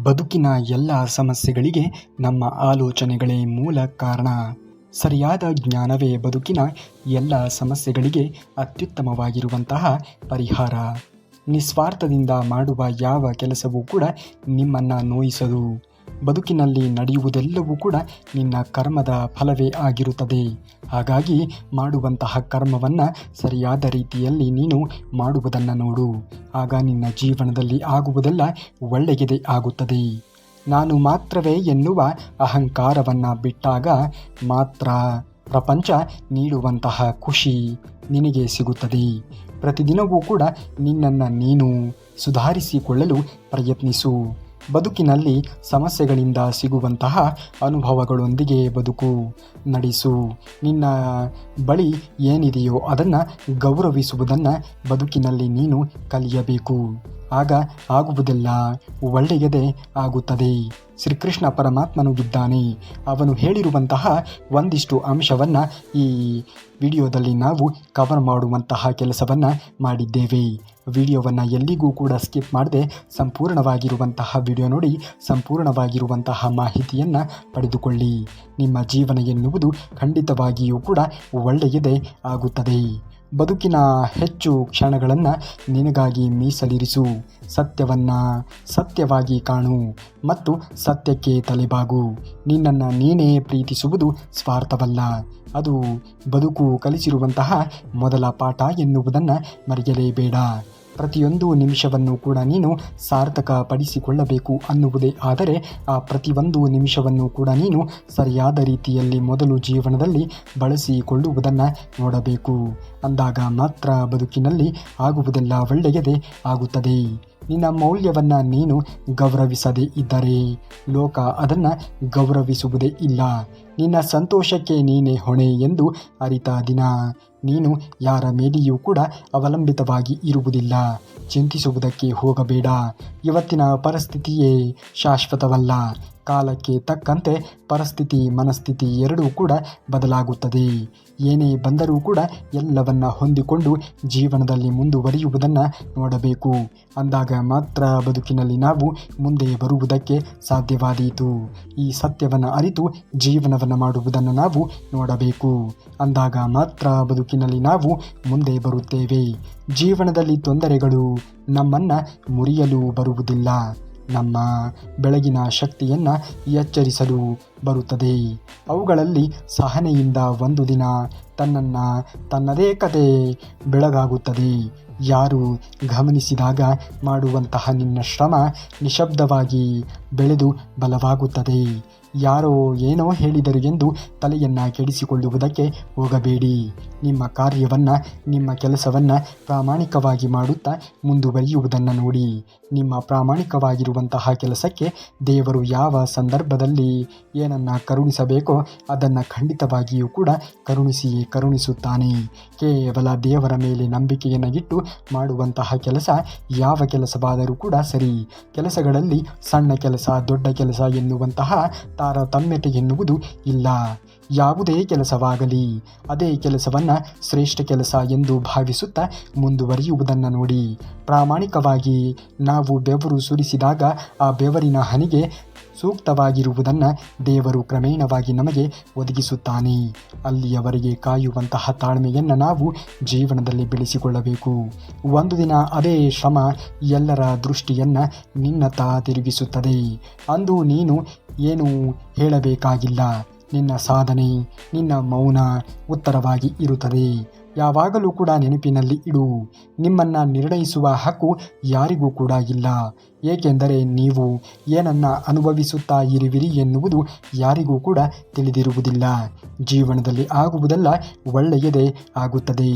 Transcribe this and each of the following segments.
ಬದುಕಿನ ಎಲ್ಲ ಸಮಸ್ಯೆಗಳಿಗೆ ನಮ್ಮ ಆಲೋಚನೆಗಳೇ ಮೂಲ ಕಾರಣ. ಸರಿಯಾದ ಜ್ಞಾನವೇ ಬದುಕಿನ ಎಲ್ಲ ಸಮಸ್ಯೆಗಳಿಗೆ ಅತ್ಯುತ್ತಮವಾಗಿರುವಂತಹ ಪರಿಹಾರ. ನಿಸ್ವಾರ್ಥದಿಂದ ಮಾಡುವ ಯಾವ ಕೆಲಸವೂ ಕೂಡ ನಿಮ್ಮನ್ನು ನೋಯಿಸದು. ಬದುಕಿನಲ್ಲಿ ನಡೆಯುವುದೆಲ್ಲವೂ ಕೂಡ ನಿನ್ನ ಕರ್ಮದ ಫಲವೇ ಆಗಿರುತ್ತದೆ. ಹಾಗಾಗಿ ಮಾಡುವಂತಹ ಕರ್ಮವನ್ನು ಸರಿಯಾದ ರೀತಿಯಲ್ಲಿ ನೀನು ಮಾಡುವುದನ್ನು ನೋಡು. ಆಗ ನಿನ್ನ ಜೀವನದಲ್ಲಿ ಆಗುವುದೆಲ್ಲ ಒಳ್ಳೆಯದೇ ಆಗುತ್ತದೆ. ನಾನು ಮಾತ್ರವೇ ಎನ್ನುವ ಅಹಂಕಾರವನ್ನು ಬಿಟ್ಟಾಗ ಮಾತ್ರ ಪ್ರಪಂಚ ನೀಡುವಂತಹ ಖುಷಿ ನಿನಗೆ ಸಿಗುತ್ತದೆ. ಪ್ರತಿದಿನವೂ ಕೂಡ ನಿನ್ನನ್ನು ನೀನು ಸುಧಾರಿಸಿಕೊಳ್ಳಲು ಪ್ರಯತ್ನಿಸು. ಬದುಕಿನಲ್ಲಿ ಸಮಸ್ಯೆಗಳಿಂದ ಸಿಗುವಂತಹ ಅನುಭವಗಳೊಂದಿಗೆ ಬದುಕು ನಡೆಸು. ನಿನ್ನ ಬಳಿ ಏನಿದೆಯೋ ಅದನ್ನು ಗೌರವಿಸುವುದನ್ನು ಬದುಕಿನಲ್ಲಿ ನೀನು ಕಲಿಯಬೇಕು. ಆಗ ಆಗುವುದೆಲ್ಲ ಒಳ್ಳೆಯದೇ ಆಗುತ್ತದೆ. ಶ್ರೀಕೃಷ್ಣ ಪರಮಾತ್ಮನು ಇದ್ದಾನೆ. ಅವನು ಹೇಳಿರುವಂತಹ ಒಂದಿಷ್ಟು ಅಂಶವನ್ನು ಈ ವಿಡಿಯೋದಲ್ಲಿ ನಾವು ಕವರ್ ಮಾಡುವಂತಹ ಕೆಲಸವನ್ನು ಮಾಡಿದ್ದೇವೆ. ವಿಡಿಯೋವನ್ನು ಎಲ್ಲಿಗೂ ಕೂಡ ಸ್ಕಿಪ್ ಮಾಡದೆ ಸಂಪೂರ್ಣವಾಗಿರುವಂತಹ ವಿಡಿಯೋ ನೋಡಿ ಸಂಪೂರ್ಣವಾಗಿರುವಂತಹ ಮಾಹಿತಿಯನ್ನು ಪಡೆದುಕೊಳ್ಳಿ. ನಿಮ್ಮ ಜೀವನ ಎನ್ನುವುದು ಖಂಡಿತವಾಗಿಯೂ ಕೂಡ ಒಳ್ಳೆಯದೇ ಆಗುತ್ತದೆ. ಬದುಕಿನ ಹೆಚ್ಚು ಕ್ಷಣಗಳನ್ನು ನಿನಗಾಗಿ ಮೀಸಲಿರಿಸು. ಸತ್ಯವನ್ನು ಸತ್ಯವಾಗಿ ಕಾಣು ಮತ್ತು ಸತ್ಯಕ್ಕೆ ತಲೆಬಾಗು. ನಿನ್ನನ್ನು ನೀನೇ ಪ್ರೀತಿಸುವುದು ಸ್ವಾರ್ಥವಲ್ಲ, ಅದು ಬದುಕು ಕಲಿಸಿರುವಂತಹ ಮೊದಲ ಪಾಠ ಎನ್ನುವುದನ್ನು ಮರೆಯಲೇಬೇಡ. ಪ್ರತಿಯೊಂದು ನಿಮಿಷವನ್ನು ಕೂಡ ನೀನು ಸಾರ್ಥಕಪಡಿಸಿಕೊಳ್ಳಬೇಕು ಅನ್ನುವುದೇ ಆದರೆ ಆ ಪ್ರತಿಯೊಂದು ನಿಮಿಷವನ್ನು ಕೂಡ ನೀನು ಸರಿಯಾದ ರೀತಿಯಲ್ಲಿ ಮೊದಲು ಜೀವನದಲ್ಲಿ ಬಳಸಿಕೊಳ್ಳುವುದನ್ನು ನೋಡಬೇಕು. ಅಂದಾಗ ಮಾತ್ರ ಬದುಕಿನಲ್ಲಿ ಆಗುವುದೆಲ್ಲ ಒಳ್ಳೆಯದೇ ಆಗುತ್ತದೆ. ನಿನ್ನ ಮೌಲ್ಯವನ್ನು ನೀನು ಗೌರವಿಸದೇ ಇದ್ದರೆ ಲೋಕ ಅದನ್ನು ಗೌರವಿಸುವುದೇ ಇಲ್ಲ. ನಿನ್ನ ಸಂತೋಷಕ್ಕೆ ನೀನೇ ಹೊಣೆ ಎಂದು ಅರಿತ ದಿನ ನೀನು ಯಾರ ಮೇಲೆಯೂ ಕೂಡ ಅವಲಂಬಿತವಾಗಿ ಇರುವುದಿಲ್ಲ. ಚಿಂತಿಸುವುದಕ್ಕೆ ಹೋಗಬೇಡ. ಇವತ್ತಿನ ಪರಿಸ್ಥಿತಿಯೇ ಶಾಶ್ವತವಲ್ಲ. ಕಾಲಕ್ಕೆ ತಕ್ಕಂತೆ ಪರಿಸ್ಥಿತಿ ಮನಸ್ಥಿತಿ ಎರಡೂ ಕೂಡ ಬದಲಾಗುತ್ತದೆ. ಏನೇ ಬಂದರೂ ಕೂಡ ಎಲ್ಲವನ್ನ ಹೊಂದಿಕೊಂಡು ಜೀವನದಲ್ಲಿ ಮುಂದುವರಿಯುವುದನ್ನು ನೋಡಬೇಕು. ಅಂದಾಗ ಮಾತ್ರ ಬದುಕಿನಲ್ಲಿ ನಾವು ಮುಂದೆ ಬರುವುದಕ್ಕೆ ಸಾಧ್ಯವಾದೀತು. ಈ ಸತ್ಯವನ್ನು ಅರಿತು ಜೀವನವನ್ನು ಮಾಡುವುದನ್ನು ನಾವು ನೋಡಬೇಕು. ಅಂದಾಗ ಮಾತ್ರ ಬದುಕಿನಲ್ಲಿ ನಾವು ಮುಂದೆ ಬರುತ್ತೇವೆ. ಜೀವನದಲ್ಲಿ ತೊಂದರೆಗಳು ನಮ್ಮನ್ನು ಮುರಿಯಲು ಬರುವುದಿಲ್ಲ, ನಮ್ಮ ಬೆಳಗಿನ ಶಕ್ತಿಯನ್ನು ಎಚ್ಚರಿಸಲು ಬರುತ್ತದೆ. ಅವುಗಳಲ್ಲಿ ಸಹನೆಯಿಂದ ಒಂದು ದಿನ ತನ್ನದೇ ಕತೆ ಬೆಳಗಾಗುತ್ತದೆ. ಯಾರು ಗಮನಿಸಿದಾಗ ಮಾಡುವಂತಹ ನಿನ್ನ ಶ್ರಮ ನಿಶಬ್ದವಾಗಿ ಬೆಳೆದು ಬಲವಾಗುತ್ತದೆ. ಯಾರೋ ಏನೋ ಹೇಳಿದರು ಎಂದು ತಲೆಯನ್ನು ಕೆಡಿಸಿಕೊಳ್ಳುವುದಕ್ಕೆ ಹೋಗಬೇಡಿ. ನಿಮ್ಮ ಕಾರ್ಯವನ್ನು ನಿಮ್ಮ ಕೆಲಸವನ್ನು ಪ್ರಾಮಾಣಿಕವಾಗಿ ಮಾಡುತ್ತಾ ಮುಂದುವರಿಯುವುದನ್ನು ನೋಡಿ. ನಿಮ್ಮ ಪ್ರಾಮಾಣಿಕವಾಗಿರುವಂತಹ ಕೆಲಸಕ್ಕೆ ದೇವರು ಯಾವ ಸಂದರ್ಭದಲ್ಲಿ ಏನನ್ನು ಕರುಣಿಸಬೇಕೋ ಅದನ್ನು ಖಂಡಿತವಾಗಿಯೂ ಕೂಡ ಕರುಣಿಸುತ್ತಾನೆ. ಕೇವಲ ದೇವರ ಮೇಲೆ ನಂಬಿಕೆಯನ್ನು ಇಟ್ಟು ಮಾಡುವಂತಹ ಕೆಲಸ ಯಾವ ಕೆಲಸವಾದರೂ ಕೂಡ ಸರಿ. ಕೆಲಸಗಳಲ್ಲಿ ಸಣ್ಣ ಕೆಲಸ ದೊಡ್ಡ ಕೆಲಸ ಎನ್ನುವಂತಹ ತಾರತಮ್ಯತೆ ಎನ್ನುವುದು ಇಲ್ಲ. ಯಾವುದೇ ಕೆಲಸವಾಗಲಿ ಅದೇ ಕೆಲಸವನ್ನು ಶ್ರೇಷ್ಠ ಕೆಲಸ ಎಂದು ಭಾವಿಸುತ್ತಾ ಮುಂದುವರಿಯುವುದನ್ನು ನೋಡಿ. ಪ್ರಾಮಾಣಿಕವಾಗಿ ನಾವು ಬೆವರು ಸುರಿಸಿದಾಗ ಆ ಬೆವರಿನ ಹನಿಗೆ ಸೂಕ್ತವಾಗಿರುವುದನ್ನು ದೇವರು ಕ್ರಮೇಣವಾಗಿ ನಮಗೆ ಒದಗಿಸುತ್ತಾನೆ. ಅಲ್ಲಿಯವರೆಗೆ ಕಾಯುವಂತಹ ತಾಳ್ಮೆಯನ್ನು ನಾವು ಜೀವನದಲ್ಲಿ ಬೆಳೆಸಿಕೊಳ್ಳಬೇಕು. ಒಂದು ದಿನ ಅದೇ ಶ್ರಮ ಎಲ್ಲರ ದೃಷ್ಟಿಯನ್ನು ನಿನ್ನತ್ತ ತಿರುಗಿಸುತ್ತದೆ. ಅಂದು ನೀನು ಏನು ಹೇಳಬೇಕಾಗಿಲ್ಲ. ನಿನ್ನ ಸಾಧನೆ ನಿನ್ನ ಮೌನ ಉತ್ತರವಾಗಿ ಇರುತ್ತದೆ. ಯಾವಾಗಲೂ ಕೂಡ ನೆನಪಿನಲ್ಲಿ ಇಡು, ನಿಮ್ಮನ್ನು ನಿರ್ಣಯಿಸುವ ಹಕ್ಕು ಯಾರಿಗೂ ಕೂಡ ಇಲ್ಲ. ಏಕೆಂದರೆ ನೀವು ಏನನ್ನು ಅನುಭವಿಸುತ್ತಾ ಇರುವಿರಿ ಎನ್ನುವುದು ಯಾರಿಗೂ ಕೂಡ ತಿಳಿದಿರುವುದಿಲ್ಲ. ಜೀವನದಲ್ಲಿ ಆಗುವುದೆಲ್ಲ ಒಳ್ಳೆಯದೇ ಆಗುತ್ತದೆ.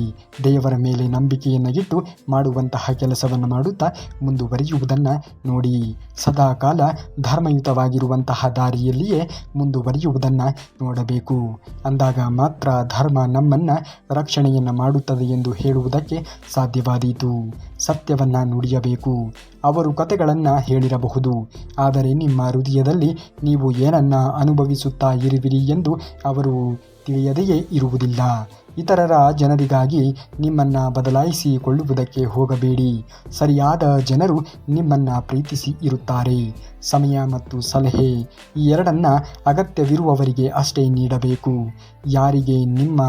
ದೇವರ ಮೇಲೆ ನಂಬಿಕೆಯನ್ನು ಇಟ್ಟು ಮಾಡುವಂತಹ ಕೆಲಸವನ್ನು ಮಾಡುತ್ತಾ ಮುಂದುವರಿಯುವುದನ್ನು ನೋಡಿ. ಸದಾಕಾಲ ಧರ್ಮಯುತವಾಗಿರುವಂತಹ ದಾರಿಯಲ್ಲಿಯೇ ಮುಂದುವರಿಯುವುದನ್ನು ನೋಡಬೇಕು. ಅಂದಾಗ ಮಾತ್ರ ಧರ್ಮ ನಮ್ಮನ್ನು ರಕ್ಷಣೆಯನ್ನು ಮಾಡುತ್ತದೆ ಎಂದು ಹೇಳುವುದಕ್ಕೆ ಸಾಧ್ಯವಾದೀತು. ಸತ್ಯವನ್ನು ನುಡಿಯಬೇಕು. ಅವರು ಕತೆಗಳನ್ನು ಹೇಳಿರಬಹುದು, ಆದರೆ ನಿಮ್ಮ ಹೃದಯದಲ್ಲಿ ನೀವು ಏನನ್ನು ಅನುಭವಿಸುತ್ತಾ ಇರುವಿರಿ ಎಂದು ಅವರು ತಿಳಿಯದೆಯೇ ಇರುವುದಿಲ್ಲ. ಇತರರ ಜನರಿಗಾಗಿ ನಿಮ್ಮನ್ನು ಬದಲಾಯಿಸಿಕೊಳ್ಳುವುದಕ್ಕೆ ಹೋಗಬೇಡಿ. ಸರಿಯಾದ ಜನರು ನಿಮ್ಮನ್ನು ಪ್ರೀತಿಸಿ ಇರುತ್ತಾರೆ. ಸಮಯ ಮತ್ತು ಸಲಹೆ ಈ ಎರಡನ್ನ ಅಗತ್ಯವಿರುವವರಿಗೆ ಅಷ್ಟೇ ನೀಡಬೇಕು. ಯಾರಿಗೆ ನಿಮ್ಮ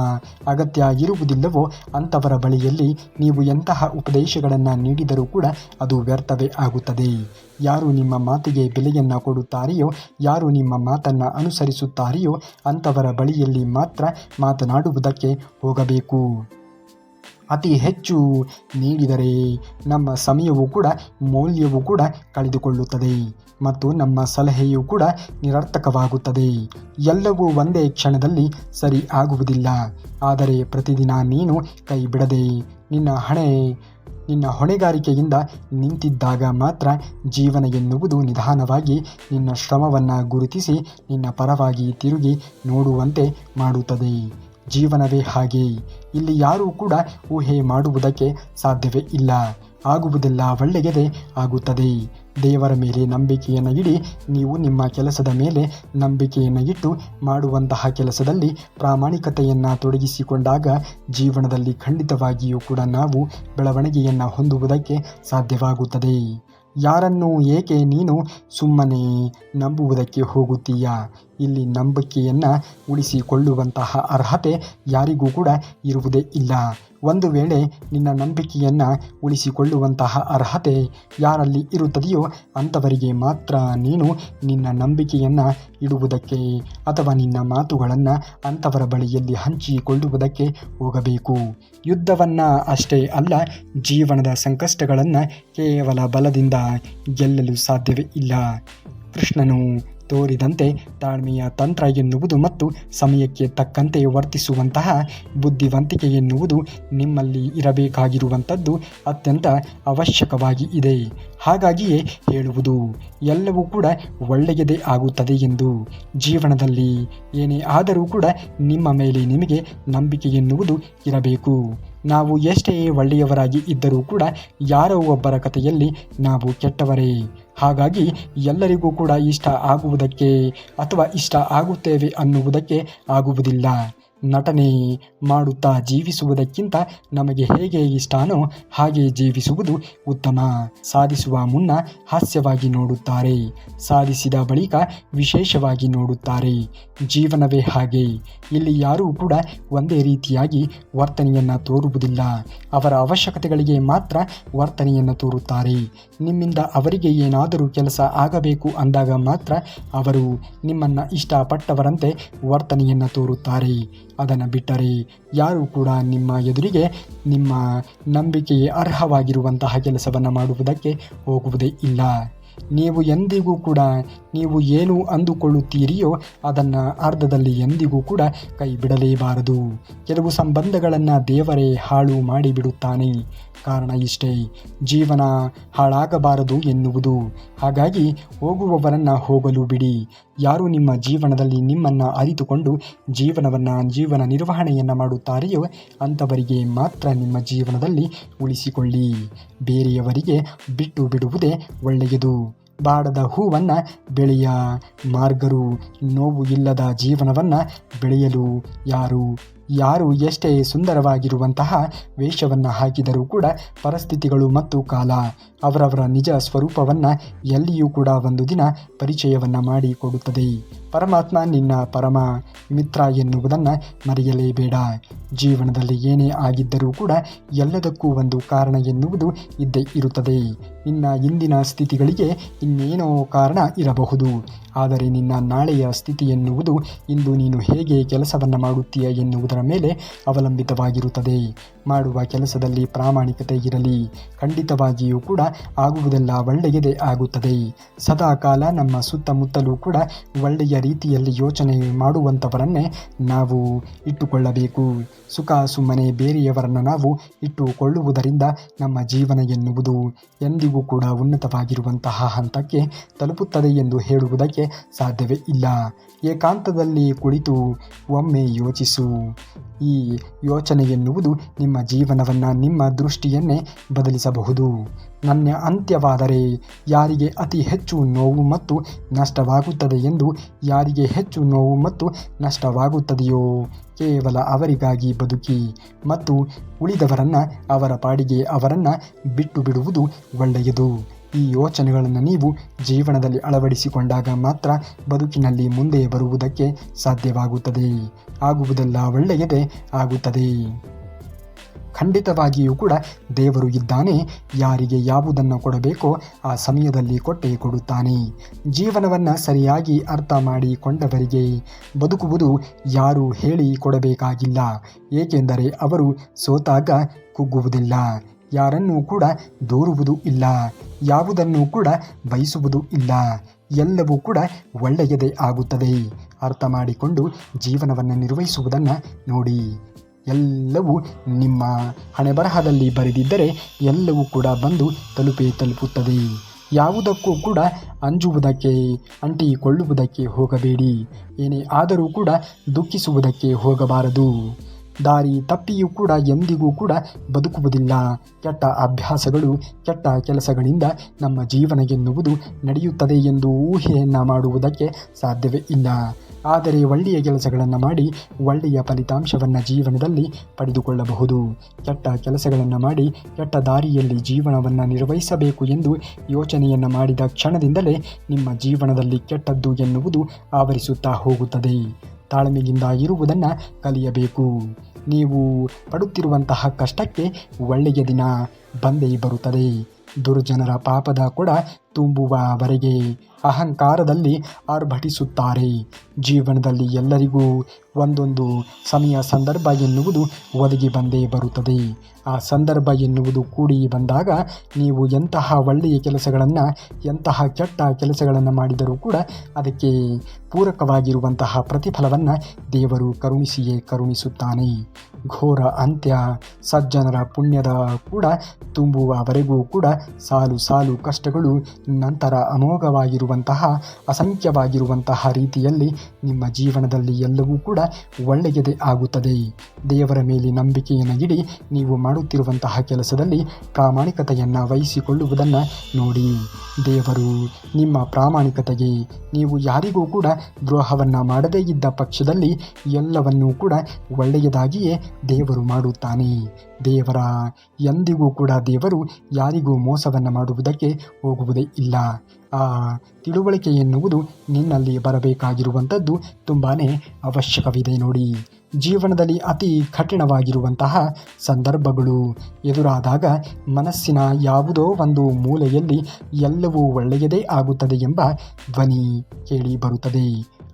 ಅಗತ್ಯ ಇರುವುದಿಲ್ಲವೋ ಅಂಥವರ ಬಳಿಯಲ್ಲಿ ನೀವು ಎಂತಹ ಉಪದೇಶಗಳನ್ನು ನೀಡಿದರೂ ಕೂಡ ಅದು ವ್ಯರ್ಥವೇ ಆಗುತ್ತದೆ. ಯಾರು ನಿಮ್ಮ ಮಾತಿಗೆ ಬೆಲೆಯನ್ನು ಕೊಡುತ್ತಾರೆಯೋ, ಯಾರು ನಿಮ್ಮ ಮಾತನ್ನು ಅನುಸರಿಸುತ್ತಾರೆಯೋ ಅಂಥವರ ಬಳಿಯಲ್ಲಿ ಮಾತ್ರ ಮಾತನಾಡುವುದಕ್ಕೆ ಹೋಗಬೇಕು. ಅತಿ ಹೆಚ್ಚು ನೀಡಿದರೆ ನಮ್ಮ ಸಮಯವೂ ಕೂಡ ಮೌಲ್ಯವೂ ಕೂಡ ಕಳೆದುಕೊಳ್ಳುತ್ತದೆ ಮತ್ತು ನಮ್ಮ ಸಲಹೆಯೂ ಕೂಡ ನಿರರ್ಥಕವಾಗುತ್ತದೆ. ಎಲ್ಲವೂ ಒಂದೇ ಕ್ಷಣದಲ್ಲಿ ಸರಿ ಆಗುವುದಿಲ್ಲ. ಆದರೆ ಪ್ರತಿದಿನ ನೀನು ಕೈ ಬಿಡದೆ ನಿನ್ನ ಹೊಣೆಗಾರಿಕೆಯಿಂದ ನಿಂತಿದ್ದಾಗ ಮಾತ್ರ ಜೀವನ ಎನ್ನುವುದು ನಿಧಾನವಾಗಿ ನಿನ್ನ ಶ್ರಮವನ್ನು ಗುರುತಿಸಿ ನಿನ್ನ ಪರವಾಗಿ ತಿರುಗಿ ನೋಡುವಂತೆ ಮಾಡುತ್ತದೆ. ಜೀವನವೇ ಹಾಗೆ. ಇಲ್ಲಿ ಯಾರೂ ಕೂಡ ಊಹೆ ಮಾಡುವುದಕ್ಕೆ ಸಾಧ್ಯವೇ ಇಲ್ಲ. ಆಗುವುದೆಲ್ಲ ಒಳ್ಳೆಯದೇ ಆಗುತ್ತದೆ. ದೇವರ ಮೇಲೆ ನಂಬಿಕೆಯನ್ನು ಇಡಿ. ನೀವು ನಿಮ್ಮ ಕೆಲಸದ ಮೇಲೆ ನಂಬಿಕೆಯನ್ನು ಇಟ್ಟು ಮಾಡುವಂತಹ ಕೆಲಸದಲ್ಲಿ ಪ್ರಾಮಾಣಿಕತೆಯನ್ನು ತೊಡಗಿಸಿಕೊಂಡಾಗ ಜೀವನದಲ್ಲಿ ಖಂಡಿತವಾಗಿಯೂ ಕೂಡ ನಾವು ಬೆಳವಣಿಗೆಯನ್ನು ಹೊಂದುವುದಕ್ಕೆ ಸಾಧ್ಯವಾಗುತ್ತದೆ. ಯಾರನ್ನು ಏಕೆ ನೀನು ಸುಮ್ಮನೆ ನಂಬುವುದಕ್ಕೆ ಹೋಗುತ್ತೀಯಾ? ಇಲ್ಲಿ ನಂಬಿಕೆಯನ್ನು ಉಳಿಸಿಕೊಳ್ಳುವಂತಹ ಅರ್ಹತೆ ಯಾರಿಗೂ ಕೂಡ ಇರುವುದೇ ಇಲ್ಲ. ಒಂದು ವೇಳೆ ನಿನ್ನ ನಂಬಿಕೆಯನ್ನು ಉಳಿಸಿಕೊಳ್ಳುವಂತಹ ಅರ್ಹತೆ ಯಾರಲ್ಲಿ ಇರುತ್ತದೆಯೋ ಅಂಥವರಿಗೆ ಮಾತ್ರ ನೀನು ನಿನ್ನ ನಂಬಿಕೆಯನ್ನು ಇಡುವುದಕ್ಕೆ ಅಥವಾ ನಿನ್ನ ಮಾತುಗಳನ್ನು ಅಂಥವರ ಬಳಿಯಲ್ಲಿ ಹಂಚಿಕೊಳ್ಳುವುದಕ್ಕೆ ಹೋಗಬೇಕು. ಯುದ್ಧವನ್ನು ಅಷ್ಟೇ ಅಲ್ಲ, ಜೀವನದ ಸಂಕಷ್ಟಗಳನ್ನು ಕೇವಲ ಬಲದಿಂದ ಗೆಲ್ಲಲು ಸಾಧ್ಯವೇ ಇಲ್ಲ. ಕೃಷ್ಣನು ತೋರಿದಂತೆ ತಾಳ್ಮೆಯ ತಂತ್ರ ಎನ್ನುವುದು ಮತ್ತು ಸಮಯಕ್ಕೆ ತಕ್ಕಂತೆ ವರ್ತಿಸುವಂತಹ ಬುದ್ಧಿವಂತಿಕೆ ಎನ್ನುವುದು ನಿಮ್ಮಲ್ಲಿ ಇರಬೇಕಾಗಿರುವಂಥದ್ದು ಅತ್ಯಂತ ಅವಶ್ಯಕವಾಗಿ ಇದೆ. ಹಾಗಾಗಿಯೇ ಹೇಳುವುದು ಎಲ್ಲವೂ ಕೂಡ ಒಳ್ಳೆಯದೇ ಆಗುತ್ತದೆ ಎಂದು. ಜೀವನದಲ್ಲಿ ಏನೇ ಆದರೂ ಕೂಡ ನಿಮ್ಮ ಮೇಲೆ ನಿಮಗೆ ನಂಬಿಕೆ ಎನ್ನುವುದು ಇರಬೇಕು. ನಾವು ಎಷ್ಟೇ ಒಳ್ಳೆಯವರಾಗಿ ಇದ್ದರೂ ಕೂಡ ಯಾರೋ ಒಬ್ಬರ ಕಥೆಯಲ್ಲಿ ನಾವು ಕೆಟ್ಟವರೇ. ಹಾಗಾಗಿ ಎಲ್ಲರಿಗೂ ಕೂಡ ಇಷ್ಟ ಆಗುವುದಕ್ಕೆ ಅಥವಾ ಇಷ್ಟ ಆಗುತ್ತೇವೆ ಅನ್ನುವುದಕ್ಕೆ ಆಗುವುದಿಲ್ಲ. ನಟನೆ ಮಾಡುತ್ತಾ ಜೀವಿಸುವುದಕ್ಕಿಂತ ನಮಗೆ ಹೇಗೆ ಇಷ್ಟನೋ ಹಾಗೆ ಜೀವಿಸುವುದು ಉತ್ತಮ. ಸಾಧಿಸುವ ಮುನ್ನ ಹಾಸ್ಯವಾಗಿ ನೋಡುತ್ತಾರೆ, ಸಾಧಿಸಿದ ಬಳಿಕ ವಿಶೇಷವಾಗಿ ನೋಡುತ್ತಾರೆ. ಜೀವನವೇ ಹಾಗೆ. ಇಲ್ಲಿ ಯಾರೂ ಕೂಡ ಒಂದೇ ರೀತಿಯಾಗಿ ವರ್ತನೆಯನ್ನು ತೋರುವುದಿಲ್ಲ. ಅವರ ಅವಶ್ಯಕತೆಗಳಿಗೆ ಮಾತ್ರ ವರ್ತನೆಯನ್ನು ತೋರುತ್ತಾರೆ. ನಿಮ್ಮಿಂದ ಅವರಿಗೆ ಏನಾದರೂ ಕೆಲಸ ಆಗಬೇಕು ಅಂದಾಗ ಮಾತ್ರ ಅವರು ನಿಮ್ಮನ್ನು ಇಷ್ಟಪಟ್ಟವರಂತೆ ವರ್ತನೆಯನ್ನು ತೋರುತ್ತಾರೆ. ಅದನ್ನು ಬಿಟ್ಟರೆ ಯಾರೂ ಕೂಡ ನಿಮ್ಮ ಎದುರಿಗೆ ನಿಮ್ಮ ನಂಬಿಕೆಗೆ ಅರ್ಹವಾಗಿರುವಂತಹ ಕೆಲಸವನ್ನು ಮಾಡುವುದಕ್ಕೆ ಹೋಗುವುದೇ ಇಲ್ಲ. ನೀವು ಎಂದಿಗೂ ಕೂಡ ನೀವು ಏನು ಅಂದುಕೊಳ್ಳುತ್ತೀರಿಯೋ ಅದನ್ನು ಅರ್ಧದಲ್ಲಿ ಎಂದಿಗೂ ಕೂಡ ಕೈ ಬಿಡಲೇಬಾರದು. ಕೆಲವು ಸಂಬಂಧಗಳನ್ನು ದೇವರೇ ಹಾಳು ಮಾಡಿಬಿಡುತ್ತಾನೆ. ಕಾರಣ ಇಷ್ಟೇ, ಜೀವನ ಹಾಳಾಗಬಾರದು ಎನ್ನುವುದು. ಹಾಗಾಗಿ ಹೋಗುವವರನ್ನು ಹೋಗಲು ಬಿಡಿ. ಯಾರು ನಿಮ್ಮ ಜೀವನದಲ್ಲಿ ನಿಮ್ಮನ್ನು ಅರಿತುಕೊಂಡು ಜೀವನ ನಿರ್ವಹಣೆಯನ್ನು ಮಾಡುತ್ತಾರೆಯೋ ಅಂಥವರಿಗೆ ಮಾತ್ರ ನಿಮ್ಮ ಜೀವನದಲ್ಲಿ ಉಳಿಸಿಕೊಳ್ಳಿ. ಬೇರೆಯವರಿಗೆ ಬಿಟ್ಟು ಬಿಡುವುದೇ ಒಳ್ಳೆಯದು. ಬಾಡದ ಹೂವನ್ನು ಬೆಳೆಯ ಮಾರ್ಗರು. ನೋವು ಇಲ್ಲದ ಜೀವನವನ್ನು ಬೆಳೆಯಲು ಯಾರು ಎಷ್ಟೇ ಸುಂದರವಾಗಿರುವಂತಹ ವೇಷವನ್ನು ಹಾಕಿದರೂ ಕೂಡ ಪರಿಸ್ಥಿತಿಗಳು ಮತ್ತು ಕಾಲ ಅವರವರ ನಿಜ ಸ್ವರೂಪವನ್ನು ಎಲ್ಲಿಯೂ ಕೂಡ ಒಂದು ದಿನ ಪರಿಚಯವನ್ನು ಮಾಡಿಕೊಡುತ್ತದೆ. ಪರಮಾತ್ಮ ನಿನ್ನ ಪರಮ ಮಿತ್ರ ಎನ್ನುವುದನ್ನು ಮರೆಯಲೇಬೇಡ. ಜೀವನದಲ್ಲಿ ಏನೇ ಆಗಿದ್ದರೂ ಕೂಡ ಎಲ್ಲದಕ್ಕೂ ಒಂದು ಕಾರಣ ಎನ್ನುವುದು ಇದ್ದೇ ಇರುತ್ತದೆ. ನಿನ್ನ ಇಂದಿನ ಸ್ಥಿತಿಗಳಿಗೆ ಇನ್ನೇನೋ ಕಾರಣ ಇರಬಹುದು. ಆದರೆ ನಿನ್ನ ನಾಳೆಯ ಸ್ಥಿತಿ ಎನ್ನುವುದು ಇಂದು ನೀನು ಹೇಗೆ ಕೆಲಸವನ್ನು ಮಾಡುತ್ತೀಯ ಎನ್ನುವುದರ ಮೇಲೆ ಅವಲಂಬಿತವಾಗಿರುತ್ತದೆ. ಮಾಡುವ ಕೆಲಸದಲ್ಲಿ ಪ್ರಾಮಾಣಿಕತೆ ಇರಲಿ. ಖಂಡಿತವಾಗಿಯೂ ಕೂಡ ಆಗುವುದೆಲ್ಲ ಒಳ್ಳೆಯದೇ ಆಗುತ್ತದೆ. ಸದಾಕಾಲ ನಮ್ಮ ಸುತ್ತಮುತ್ತಲೂ ಕೂಡ ಒಳ್ಳೆಯ ರೀತಿಯಲ್ಲಿ ಯೋಚನೆ ಮಾಡುವಂಥವರನ್ನೇ ನಾವು ಇಟ್ಟುಕೊಳ್ಳಬೇಕು. ಸುಖ ಸುಮ್ಮನೆ ಬೇರೆಯವರನ್ನು ನಾವು ಇಟ್ಟುಕೊಳ್ಳುವುದರಿಂದ ನಮ್ಮ ಜೀವನ ಎನ್ನುವುದು ಎಂದಿಗೂ ಕೂಡ ಉನ್ನತವಾಗಿರುವಂತಹ ಹಂತಕ್ಕೆ ತಲುಪುತ್ತದೆ ಎಂದು ಹೇಳುವುದಕ್ಕೆ ಸಾಧ್ಯವೇ ಇಲ್ಲ. ಏಕಾಂತದಲ್ಲಿ ಕುಳಿತು ಒಮ್ಮೆ ಯೋಚಿಸು. ಈ ಯೋಚನೆ ಎನ್ನುವುದು ನಿಮ್ಮ ಜೀವನವನ್ನು, ನಿಮ್ಮ ದೃಷ್ಟಿಯನ್ನೇ ಬದಲಿಸಬಹುದು. ನನ್ನ ಅಂತ್ಯವಾದರೆ ಯಾರಿಗೆ ಅತಿ ಹೆಚ್ಚು ನೋವು ಮತ್ತು ನಷ್ಟವಾಗುತ್ತದೆ ಎಂದು, ಯಾರಿಗೆ ಹೆಚ್ಚು ನೋವು ಮತ್ತು ನಷ್ಟವಾಗುತ್ತದೆಯೋ ಕೇವಲ ಅವರಿಗಾಗಿ ಬದುಕಿ ಮತ್ತು ಉಳಿದವರನ್ನು ಅವರ ಪಾಡಿಗೆ ಅವರನ್ನು ಬಿಟ್ಟು ಬಿಡುವುದು ಒಳ್ಳೆಯದು. ಈ ಯೋಚನೆಗಳನ್ನು ನೀವು ಜೀವನದಲ್ಲಿ ಅಳವಡಿಸಿಕೊಂಡಾಗ ಮಾತ್ರ ಬದುಕಿನಲ್ಲಿ ಮುಂದೆ ಬರುವುದಕ್ಕೆ ಸಾಧ್ಯವಾಗುತ್ತದೆ. ಆಗುವುದೆಲ್ಲ ಒಳ್ಳೆಯದೇ ಆಗುತ್ತದೆ. ಖಂಡಿತವಾಗಿಯೂ ಕೂಡ ದೇವರು ಇದ್ದಾನೆ. ಯಾರಿಗೆ ಯಾವುದನ್ನು ಕೊಡಬೇಕೋ ಆ ಸಮಯದಲ್ಲಿ ಕೊಟ್ಟೇ ಕೊಡುತ್ತಾನೆ. ಜೀವನವನ್ನು ಸರಿಯಾಗಿ ಅರ್ಥ ಮಾಡಿಕೊಂಡವರಿಗೆ ಬದುಕುವುದು ಯಾರೂ ಹೇಳಿ ಕೊಡಬೇಕಾಗಿಲ್ಲ. ಏಕೆಂದರೆ ಅವರು ಸೋತಾಗ ಕುಗ್ಗುವುದಿಲ್ಲ, ಯಾರನ್ನೂ ಕೂಡ ದೂರುವುದೂ ಇಲ್ಲ, ಯಾವುದನ್ನೂ ಕೂಡ ಬಯಸುವುದೂ ಇಲ್ಲ. ಎಲ್ಲವೂ ಕೂಡ ಒಳ್ಳೆಯದೇ ಆಗುತ್ತದೆ. ಅರ್ಥ ಮಾಡಿಕೊಂಡು ಜೀವನವನ್ನು ನಿರ್ವಹಿಸುವುದನ್ನು ನೋಡಿ. ಎಲ್ಲವೂ ನಿಮ್ಮ ಹಣೆಬರಹದಲ್ಲಿ ಬರೆದಿದ್ದರೆ ಎಲ್ಲವೂ ಕೂಡ ಬಂದು ತಲುಪುತ್ತದೆ. ಯಾವುದಕ್ಕೂ ಕೂಡ ಅಂಜುವುದಕ್ಕೆ, ಅಂಟಿಕೊಳ್ಳುವುದಕ್ಕೆ ಹೋಗಬೇಡಿ. ಏನೇ ಆದರೂ ಕೂಡ ದುಃಖಿಸುವುದಕ್ಕೆ ಹೋಗಬಾರದು. ದಾರಿ ತಪ್ಪಿಯೂ ಕೂಡ ಎಂದಿಗೂ ಕೂಡ ಬದುಕುವುದಿಲ್ಲ. ಕೆಟ್ಟ ಅಭ್ಯಾಸಗಳು, ಕೆಟ್ಟ ಕೆಲಸಗಳಿಂದ ನಮ್ಮ ಜೀವನ ಎನ್ನುವುದು ನಡೆಯುತ್ತದೆ ಎಂದು ಊಹೆಯನ್ನು ಮಾಡುವುದಕ್ಕೆ ಸಾಧ್ಯವೇ ಇಲ್ಲ. ಆದರೆ ಒಳ್ಳೆಯ ಕೆಲಸಗಳನ್ನು ಮಾಡಿ ಒಳ್ಳೆಯ ಫಲಿತಾಂಶವನ್ನು ಜೀವನದಲ್ಲಿ ಪಡೆದುಕೊಳ್ಳಬಹುದು. ಕೆಟ್ಟ ಕೆಲಸಗಳನ್ನು ಮಾಡಿ ಕೆಟ್ಟ ದಾರಿಯಲ್ಲಿ ಜೀವನವನ್ನು ನಿರ್ವಹಿಸಬೇಕು ಎಂದು ಯೋಚನೆಯನ್ನು ಮಾಡಿದ ಕ್ಷಣದಿಂದಲೇ ನಿಮ್ಮ ಜೀವನದಲ್ಲಿ ಕೆಟ್ಟದ್ದು ಎನ್ನುವುದು ಆವರಿಸುತ್ತಾ ಹೋಗುತ್ತದೆ. ತಾಳ್ಮೆಯಿಂದ ಇರುವುದನ್ನು ಕಲಿಯಬೇಕು. ನೀವು ಪಡುತ್ತಿರುವಂತಹ ಕಷ್ಟಕ್ಕೆ ಒಳ್ಳೆಯ ದಿನ ಬಂದೇ ಬರುತ್ತದೆ. ದುರ್ಜನರ ಪಾಪದ ಕೊಡ ತುಂಬುವವರೆಗೆ ಅಹಂಕಾರದಲ್ಲಿ ಆರ್ಭಟಿಸುತ್ತಾರೆ. ಜೀವನದಲ್ಲಿ ಎಲ್ಲರಿಗೂ ಒಂದೊಂದು ಸಮಯ, ಸಂದರ್ಭ ಎನ್ನುವುದು ಒದಗಿ ಬಂದೇ ಬರುತ್ತದೆ. ಆ ಸಂದರ್ಭ ಎನ್ನುವುದು ಕೂಡಿ ಬಂದಾಗ ನೀವು ಎಂತಹ ಒಳ್ಳೆಯ ಕೆಲಸಗಳನ್ನು, ಎಂತಹ ಕೆಟ್ಟ ಕೆಲಸಗಳನ್ನು ಮಾಡಿದರೂ ಕೂಡ ಅದಕ್ಕೆ ಪೂರಕವಾಗಿರುವಂತಹ ಪ್ರತಿಫಲವನ್ನು ದೇವರು ಕರುಣಿಸಿಯೇ ಕರುಣಿಸುತ್ತಾನೆ. ಘೋರ ಅಂತ್ಯ ಸಜ್ಜನರ ಪುಣ್ಯದ ಕೂಡ ತುಂಬುವವರೆಗೂ ಕೂಡ ಸಾಲು ಸಾಲು ಕಷ್ಟಗಳು, ನಂತರ ಅಮೋಘವಾಗಿರುವಂತಹ, ಅಸಂಖ್ಯವಾಗಿರುವಂತಹ ರೀತಿಯಲ್ಲಿ ನಿಮ್ಮ ಜೀವನದಲ್ಲಿ ಎಲ್ಲವೂ ಕೂಡ ಒಳ್ಳೆಯದೇ ಆಗುತ್ತದೆ. ದೇವರ ಮೇಲೆ ನಂಬಿಕೆಯನ್ನು ಇಡಿ. ನೀವು ಮಾಡುತ್ತಿರುವಂತಹ ಕೆಲಸದಲ್ಲಿ ಪ್ರಾಮಾಣಿಕತೆಯನ್ನು ವಹಿಸಿಕೊಳ್ಳುವುದನ್ನು ನೋಡಿ. ದೇವರು ನಿಮ್ಮ ಪ್ರಾಮಾಣಿಕತೆಗೆ, ನೀವು ಯಾರಿಗೂ ಕೂಡ ದ್ರೋಹವನ್ನು ಮಾಡದೇ ಇದ್ದ ಪಕ್ಷದಲ್ಲಿ ಎಲ್ಲವನ್ನೂ ಕೂಡ ಒಳ್ಳೆಯದಾಗಿಯೇ ದೇವರು ಮಾಡುತ್ತಾನೆ. ಎಂದಿಗೂ ಕೂಡ ದೇವರು ಯಾರಿಗೂ ಮೋಸವನ್ನು ಮಾಡುವುದಕ್ಕೆ ಹೋಗುವುದೇ ಇಲ್ಲ. ಆ ತಿಳುವಳಿಕೆ ಎನ್ನುವುದು ನಿನ್ನಲ್ಲಿ ಬರಬೇಕಾಗಿರುವಂಥದ್ದು ತುಂಬಾ ಅವಶ್ಯಕವಿದೆ ನೋಡಿ. ಜೀವನದಲ್ಲಿ ಅತಿ ಕಠಿಣವಾಗಿರುವಂತಹ ಸಂದರ್ಭಗಳು ಎದುರಾದಾಗ ಮನಸ್ಸಿನ ಯಾವುದೋ ಒಂದು ಮೂಲೆಯಲ್ಲಿ ಎಲ್ಲವೂ ಒಳ್ಳೆಯದೇ ಆಗುತ್ತದೆ ಎಂಬ ಧ್ವನಿ ಕೇಳಿ ಬರುತ್ತದೆ.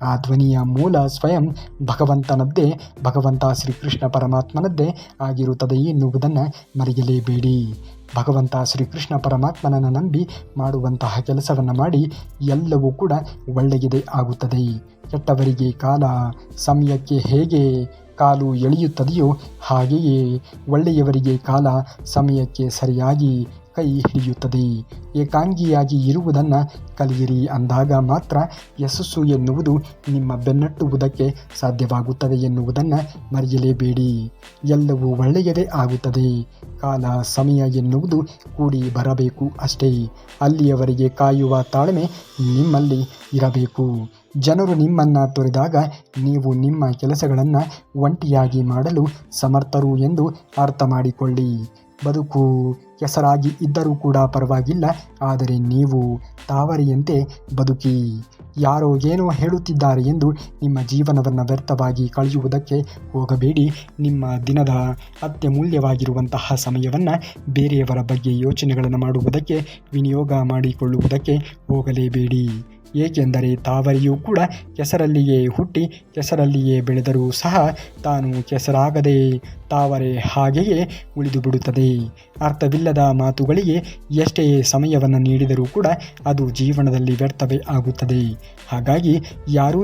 ಆ ಧ್ವನಿಯ ಮೂಲ ಸ್ವಯಂ ಭಗವಂತನದ್ದೇ, ಭಗವಂತ ಶ್ರೀಕೃಷ್ಣ ಪರಮಾತ್ಮನದ್ದೇ ಆಗಿರುತ್ತದೆ ಎನ್ನುವುದನ್ನು ಮರೆಯಲೇಬೇಡಿ. ಭಗವಂತ ಶ್ರೀಕೃಷ್ಣ ಪರಮಾತ್ಮನನ್ನು ನಂಬಿ ಮಾಡುವಂತಹ ಕೆಲಸವನ್ನು ಮಾಡಿ ಎಲ್ಲವೂ ಕೂಡ ಒಳ್ಳೆಯದೇ ಆಗುತ್ತದೆ. ಕೆಟ್ಟವರಿಗೆ ಕಾಲ ಸಮಯಕ್ಕೆ ಹೇಗೆ ಕಾಲು ಎಳೆಯುತ್ತದೆಯೋ ಹಾಗೆಯೇ ಒಳ್ಳೆಯವರಿಗೆ ಕಾಲ ಸಮಯಕ್ಕೆ ಸರಿಯಾಗಿ ಕೈ ಹಿಡಿಯುತ್ತದೆ. ಏಕಾಂಗಿಯಾಗಿ ಇರುವುದನ್ನು ಕಲಿಯಿರಿ. ಅಂದಾಗ ಮಾತ್ರ ಯಶಸ್ಸು ಎನ್ನುವುದು ನಿಮ್ಮ ಬೆನ್ನಟ್ಟುವುದಕ್ಕೆ ಸಾಧ್ಯವಾಗುತ್ತದೆ ಎನ್ನುವುದನ್ನು ಮರೆಯಲೇಬೇಡಿ. ಎಲ್ಲವೂ ಒಳ್ಳೆಯದೇ ಆಗುತ್ತದೆ. ಕಾಲ ಸಮಯ ಎನ್ನುವುದು ಕೂಡಿ ಬರಬೇಕು ಅಷ್ಟೇ. ಅಲ್ಲಿಯವರೆಗೆ ಕಾಯುವ ತಾಳ್ಮೆ ನಿಮ್ಮಲ್ಲಿ ಇರಬೇಕು. ಜನರು ನಿಮ್ಮನ್ನು ತೊರೆದಾಗ ನೀವು ನಿಮ್ಮ ಕೆಲಸಗಳನ್ನು ಒಂಟಿಯಾಗಿ ಮಾಡಲು ಸಮರ್ಥರು ಎಂದು ಅರ್ಥ ಮಾಡಿಕೊಳ್ಳಿ. ಬದುಕು ಕೆಸರಾಗಿ ಇದ್ದರೂ ಕೂಡ ಪರವಾಗಿಲ್ಲ, ಆದರೆ ನೀವು ತಾವರೆಯಂತೆ ಬದುಕಿ. ಯಾರೋ ಏನೋ ಹೇಳುತ್ತಿದ್ದಾರೆ ಎಂದು ನಿಮ್ಮ ಜೀವನವನ್ನು ವ್ಯರ್ಥವಾಗಿ ಕಳೆಯುವುದಕ್ಕೆ ಹೋಗಬೇಡಿ. ನಿಮ್ಮ ದಿನದ ಅತ್ಯಮೂಲ್ಯವಾಗಿರುವಂತಹ ಸಮಯವನ್ನು ಬೇರೆಯವರ ಬಗ್ಗೆ ಯೋಚನೆಗಳನ್ನು ಮಾಡುವುದಕ್ಕೆ ವಿನಿಯೋಗ ಮಾಡಿಕೊಳ್ಳುವುದಕ್ಕೆ ಹೋಗಲೇಬೇಡಿ. ಏಕೆಂದರೆ ತಾವರೆಯೂ ಕೂಡ ಕೆಸರಲ್ಲಿಯೇ ಹುಟ್ಟಿ ಕೆಸರಲ್ಲಿಯೇ ಬೆಳೆದರೂ ಸಹ ತಾನು ಕೆಸರಾಗದೆ ತಾವರೆ ಹಾಗೆಯೇ ಉಳಿದು ಬಿಡುತ್ತದೆ. ಅರ್ಥವಿಲ್ಲದ ಮಾತುಗಳಿಗೆ ಎಷ್ಟೇ ಸಮಯವನ್ನು ನೀಡಿದರೂ ಕೂಡ ಅದು ಜೀವನದಲ್ಲಿ ವ್ಯರ್ಥವೇ ಆಗುತ್ತದೆ. ಹಾಗಾಗಿ ಯಾರು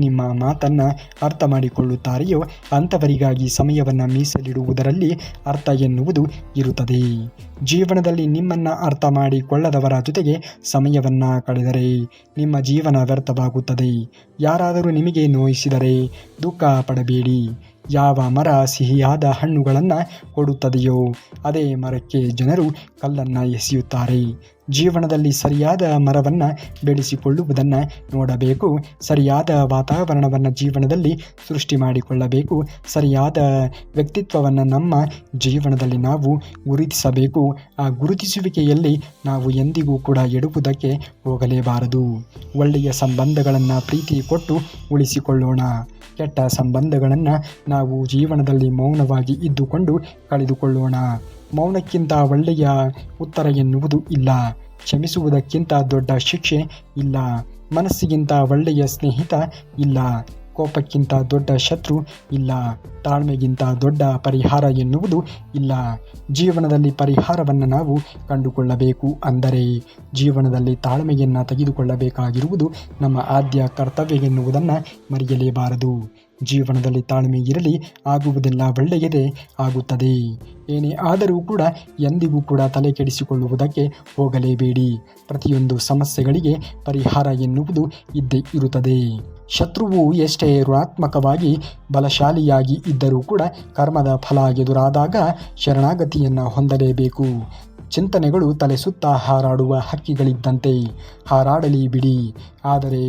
ನಿಮ್ಮ ಮಾತನ್ನು ಅರ್ಥ ಮಾಡಿಕೊಳ್ಳುತ್ತಾರೆಯೋ ಅಂಥವರಿಗಾಗಿ ಸಮಯವನ್ನು ಮೀಸಲಿಡುವುದರಲ್ಲಿ ಅರ್ಥ ಎನ್ನುವುದು ಇರುತ್ತದೆ. ಜೀವನದಲ್ಲಿ ನಿಮ್ಮನ್ನು ಅರ್ಥ ಮಾಡಿಕೊಳ್ಳದವರ ಜೊತೆಗೆ ಸಮಯ ಸಮಯವನ್ನು ಕಳೆದರೆ ನಿಮ್ಮ ಜೀವನ ವ್ಯರ್ಥವಾಗುತ್ತದೆ. ಯಾರಾದರೂ ನಿಮಗೆ ನೋಯಿಸಿದರೆ ದುಃಖ ಪಡಬೇಡಿ. ಯಾವ ಮರ ಸಿಹಿಯಾದ ಹಣ್ಣುಗಳನ್ನು ಕೊಡುತ್ತದೆಯೋ ಅದೇ ಮರಕ್ಕೆ ಜನರು ಕಲ್ಲನ್ನು ಎಸೆಯುತ್ತಾರೆ. ಜೀವನದಲ್ಲಿ ಸರಿಯಾದ ಮರವನ್ನು ಬೆಳೆಸಿಕೊಳ್ಳುವುದನ್ನು ನೋಡಬೇಕು. ಸರಿಯಾದ ವಾತಾವರಣವನ್ನು ಜೀವನದಲ್ಲಿ ಸೃಷ್ಟಿ ಮಾಡಿಕೊಳ್ಳಬೇಕು. ಸರಿಯಾದ ವ್ಯಕ್ತಿತ್ವವನ್ನು ನಮ್ಮ ಜೀವನದಲ್ಲಿ ನಾವು ಗುರುತಿಸಬೇಕು. ಆ ಗುರುತಿಸುವಿಕೆಯಲ್ಲಿ ನಾವು ಎಂದಿಗೂ ಕೂಡ ಎಡುವುದಕ್ಕೆ ಹೋಗಲೇಬಾರದು. ಒಳ್ಳೆಯ ಸಂಬಂಧಗಳನ್ನು ಪ್ರೀತಿ ಕೊಟ್ಟು ಉಳಿಸಿಕೊಳ್ಳೋಣ. ಕೆಟ್ಟ ಸಂಬಂಧಗಳನ್ನು ನಾವು ಜೀವನದಲ್ಲಿ ಮೌನವಾಗಿ ಇದ್ದುಕೊಂಡು ಕಳೆದುಕೊಳ್ಳೋಣ. ಮೌನಕ್ಕಿಂತ ಒಳ್ಳೆಯ ಉತ್ತರ ಎನ್ನುವುದು ಇಲ್ಲ. ಕ್ಷಮಿಸುವುದಕ್ಕಿಂತ ದೊಡ್ಡ ಶಿಕ್ಷೆ ಇಲ್ಲ. ಮನಸ್ಸಿಗಿಂತ ಒಳ್ಳೆಯ ಸ್ನೇಹಿತ ಇಲ್ಲ. ಕೋಪಕ್ಕಿಂತ ದೊಡ್ಡ ಶತ್ರು ಇಲ್ಲ. ತಾಳ್ಮೆಗಿಂತ ದೊಡ್ಡ ಪರಿಹಾರ ಎನ್ನುವುದು ಇಲ್ಲ. ಜೀವನದಲ್ಲಿ ಪರಿಹಾರವನ್ನು ನಾವು ಕಂಡುಕೊಳ್ಳಬೇಕು. ಅಂದರೆ ಜೀವನದಲ್ಲಿ ತಾಳ್ಮೆಯನ್ನು ತೆಗೆದುಕೊಳ್ಳಬೇಕಾಗಿರುವುದು ನಮ್ಮ ಆದ್ಯ ಕರ್ತವ್ಯ ಎನ್ನುವುದನ್ನು ಮರೆಯಲೇಬಾರದು. ಜೀವನದಲ್ಲಿ ತಾಳ್ಮೆ ಇರಲಿ, ಆಗುವುದೆಲ್ಲ ಒಳ್ಳೆಯದೇ ಆಗುತ್ತದೆ. ಏನೇ ಆದರೂ ಕೂಡ ಎಂದಿಗೂ ಕೂಡ ತಲೆ ಕೆಡಿಸಿಕೊಳ್ಳುವುದಕ್ಕೆ ಹೋಗಲೇಬೇಡಿ. ಪ್ರತಿಯೊಂದು ಸಮಸ್ಯೆಗಳಿಗೆ ಪರಿಹಾರ ಎನ್ನುವುದು ಇದ್ದೇ ಇರುತ್ತದೆ. ಶತ್ರುವು ಎಷ್ಟೇ ಋಣಾತ್ಮಕವಾಗಿ ಬಲಶಾಲಿಯಾಗಿ ಇದ್ದರೂ ಕೂಡ ಕರ್ಮದ ಫಲ ಎದುರಾದಾಗ ಶರಣಾಗತಿಯನ್ನು ಹೊಂದಲೇಬೇಕು. ಚಿಂತನೆಗಳು ತಲೆ ಸುತ್ತ ಹಾರಾಡುವ ಹಕ್ಕಿಗಳಿದ್ದಂತೆ ಹಾರಾಡಲಿ ಬಿಡಿ. ಆದರೆ